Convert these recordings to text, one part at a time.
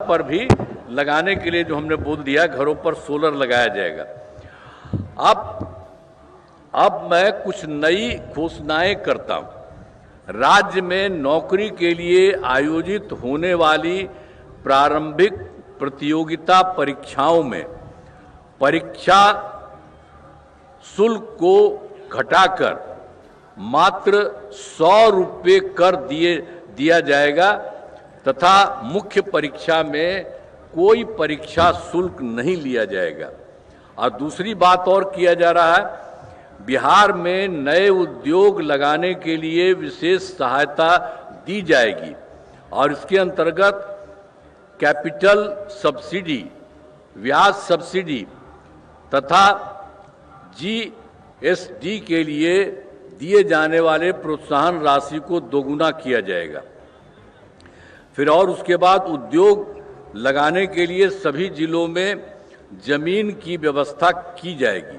पर भी लगाने के लिए जो हमने बोल दिया, घरों पर सोलर लगाया जाएगा। अब मैं कुछ नई घोषणाएं करता हूं। राज्य में नौकरी के लिए आयोजित होने वाली प्रारंभिक प्रतियोगिता परीक्षाओं में परीक्षा शुल्क को घटाकर मात्र 100 रुपये कर दिया जाएगा तथा मुख्य परीक्षा में कोई परीक्षा शुल्क नहीं लिया जाएगा। और दूसरी बात और किया जा रहा है, बिहार में नए उद्योग लगाने के लिए विशेष सहायता दी जाएगी और इसके अंतर्गत कैपिटल सब्सिडी, ब्याज सब्सिडी तथा जीएसडी के लिए दिए जाने वाले प्रोत्साहन राशि को दोगुना किया जाएगा। फिर और उसके बाद उद्योग लगाने के लिए सभी जिलों में जमीन की व्यवस्था की जाएगी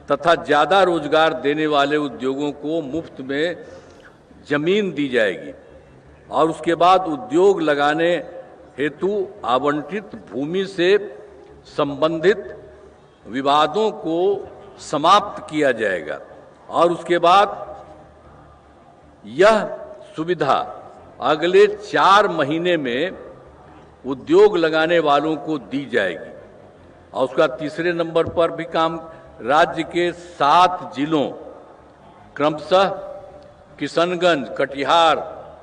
तथा ज़्यादा रोजगार देने वाले उद्योगों को मुफ्त में जमीन दी जाएगी। और उसके बाद उद्योग लगाने हेतु आवंटित भूमि से संबंधित विवादों को समाप्त किया जाएगा। और उसके बाद यह सुविधा अगले 4 महीने में उद्योग लगाने वालों को दी जाएगी। और उसका तीसरे नंबर पर भी काम राज्य के 7 जिलों क्रमशः किशनगंज, कटिहार,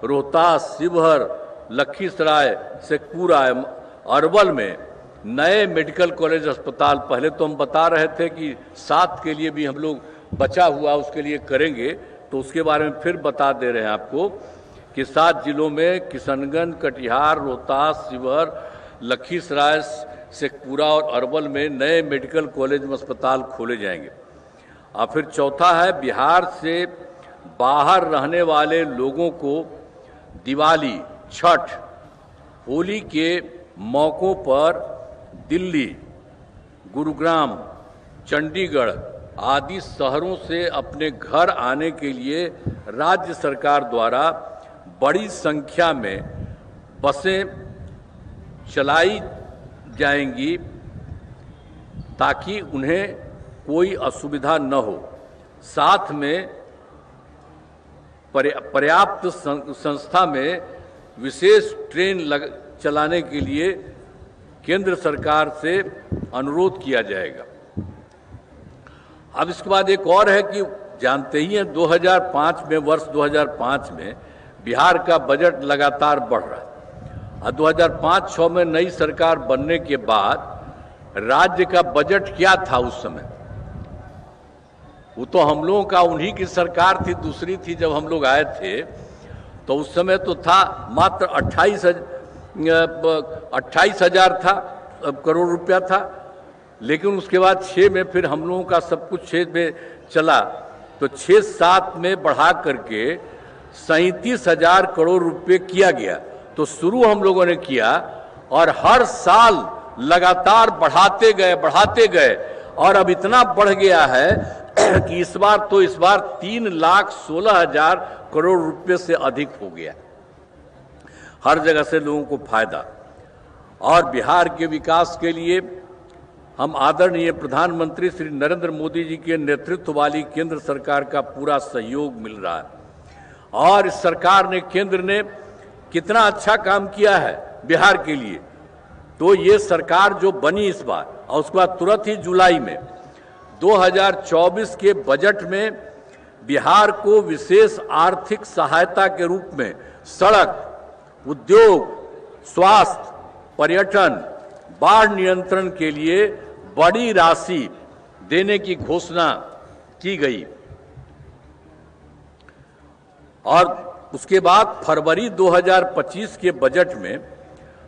रोहतास, शिवहर, लखीसराय, शेखपुरा, अरवल में नए मेडिकल कॉलेज अस्पताल, पहले तो हम बता रहे थे कि 7 के लिए भी हम लोग बचा हुआ उसके लिए करेंगे, तो उसके बारे में फिर बता दे रहे हैं आपको कि 7 जिलों में किशनगंज, कटिहार, रोहतास, शिवहर, लखीसराय, शेखपुरा और अरवल में नए मेडिकल कॉलेज में अस्पताल खोले जाएंगे। और फिर चौथा है, बिहार से बाहर रहने वाले लोगों को दिवाली, छठ, होली के मौक़ों पर दिल्ली, गुरुग्राम, चंडीगढ़ आदि शहरों से अपने घर आने के लिए राज्य सरकार द्वारा बड़ी संख्या में बसें चलाई जाएंगी ताकि उन्हें कोई असुविधा न हो। साथ में पर्याप्त संख्या में विशेष ट्रेन चलाने के लिए केंद्र सरकार से अनुरोध किया जाएगा। अब इसके बाद एक और है कि जानते ही हैं 2005 में, वर्ष 2005 में बिहार का बजट लगातार बढ़ रहा है और 2005-06 में नई सरकार बनने के बाद राज्य का बजट क्या था उस समय? वो तो हम लोगों का उन्हीं की सरकार थी, दूसरी थी जब हम लोग आए थे, तो उस समय तो था मात्र 28,000 था करोड़ रुपया था। लेकिन उसके बाद 6 में फिर हम लोगों का सब कुछ 6 में चला, तो 6-7 में बढ़ा करके 37,000 करोड़ रुपए किया गया। तो शुरू हम लोगों ने किया और हर साल लगातार बढ़ाते गए और अब इतना बढ़ गया है कि इस बार 3,16,000 करोड़ रुपए से अधिक हो गया। हर जगह से लोगों को फायदा। और बिहार के विकास के लिए हम आदरणीय प्रधानमंत्री श्री नरेंद्र मोदी जी के नेतृत्व वाली केंद्र सरकार का पूरा सहयोग मिल रहा है। और इस सरकार ने, केंद्र ने कितना अच्छा काम किया है बिहार के लिए। तो ये सरकार जो बनी इस बार, और उसके बाद तुरंत ही जुलाई में 2024 के बजट में बिहार को विशेष आर्थिक सहायता के रूप में सड़क, उद्योग, स्वास्थ्य, पर्यटन, बाढ़ नियंत्रण के लिए बड़ी राशि देने की घोषणा की गई। और उसके बाद फरवरी 2025 के बजट में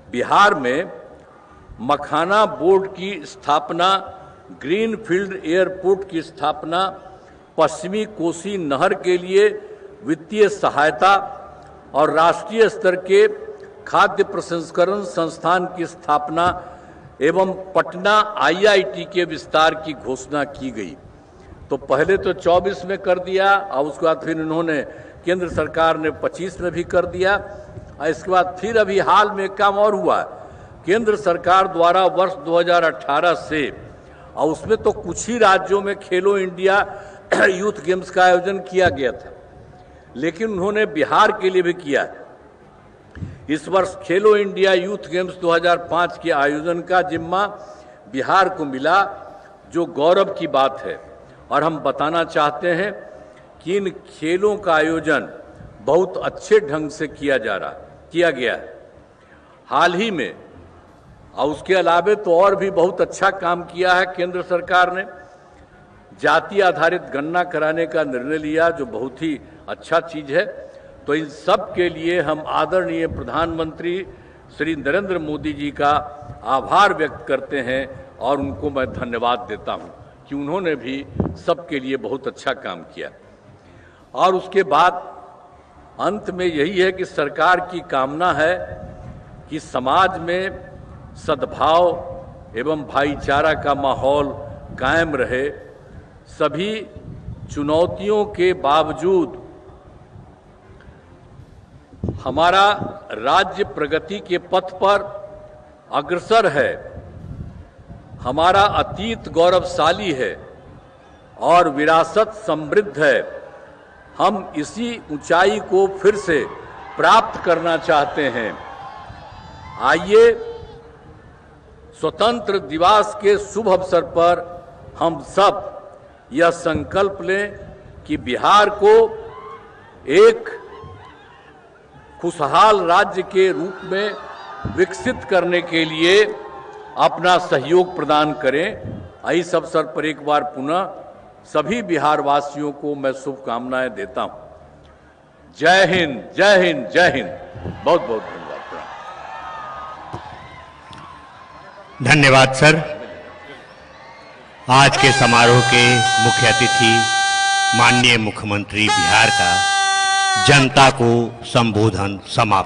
बिहार में मखाना बोर्ड की स्थापना, ग्रीनफील्ड एयरपोर्ट की स्थापना, पश्चिमी कोसी नहर के लिए वित्तीय सहायता और राष्ट्रीय स्तर के खाद्य प्रसंस्करण संस्थान की स्थापना एवं पटना IIT के विस्तार की घोषणा की गई। तो पहले तो 24 में कर दिया और उसके बाद फिर इन्होंने, केंद्र सरकार ने 25 में भी कर दिया। और इसके बाद फिर अभी हाल में काम और हुआ केंद्र सरकार द्वारा वर्ष 2018 से, और उसमें तो कुछ ही राज्यों में खेलो इंडिया यूथ गेम्स का आयोजन किया गया था, लेकिन उन्होंने बिहार के लिए भी किया है। इस वर्ष खेलो इंडिया यूथ गेम्स 2005 के आयोजन का जिम्मा बिहार को मिला, जो गौरव की बात है। और हम बताना चाहते हैं कि इन खेलों का आयोजन बहुत अच्छे ढंग से किया गया है। हाल ही में, और उसके अलावे तो और भी बहुत अच्छा काम किया है केंद्र सरकार ने। जाति आधारित गणना कराने का निर्णय लिया, जो बहुत ही अच्छा चीज है। तो इन सब के लिए हम आदरणीय प्रधानमंत्री श्री नरेंद्र मोदी जी का आभार व्यक्त करते हैं और उनको मैं धन्यवाद देता हूं कि उन्होंने भी सबके लिए बहुत अच्छा काम किया। और उसके बाद अंत में यही है कि सरकार की कामना है कि समाज में सद्भाव एवं भाईचारा का माहौल कायम रहे। सभी चुनौतियों के बावजूद हमारा राज्य प्रगति के पथ पर अग्रसर है। हमारा अतीत गौरवशाली है और विरासत समृद्ध है। हम इसी ऊंचाई को फिर से प्राप्त करना चाहते हैं। आइए स्वतंत्र दिवस के शुभ अवसर पर हम सब यह संकल्प लें कि बिहार को एक खुशहाल राज्य के रूप में विकसित करने के लिए अपना सहयोग प्रदान करें। इस अवसर पर एक बार पुनः सभी बिहार वासियों को मैं शुभकामनाएं देता हूं। जय हिंद, जय हिंद, जय हिंद। बहुत बहुत धन्यवाद। धन्यवाद सर। आज के समारोह के मुख्य अतिथि माननीय मुख्यमंत्री बिहार का जनता को संबोधन समाप्त।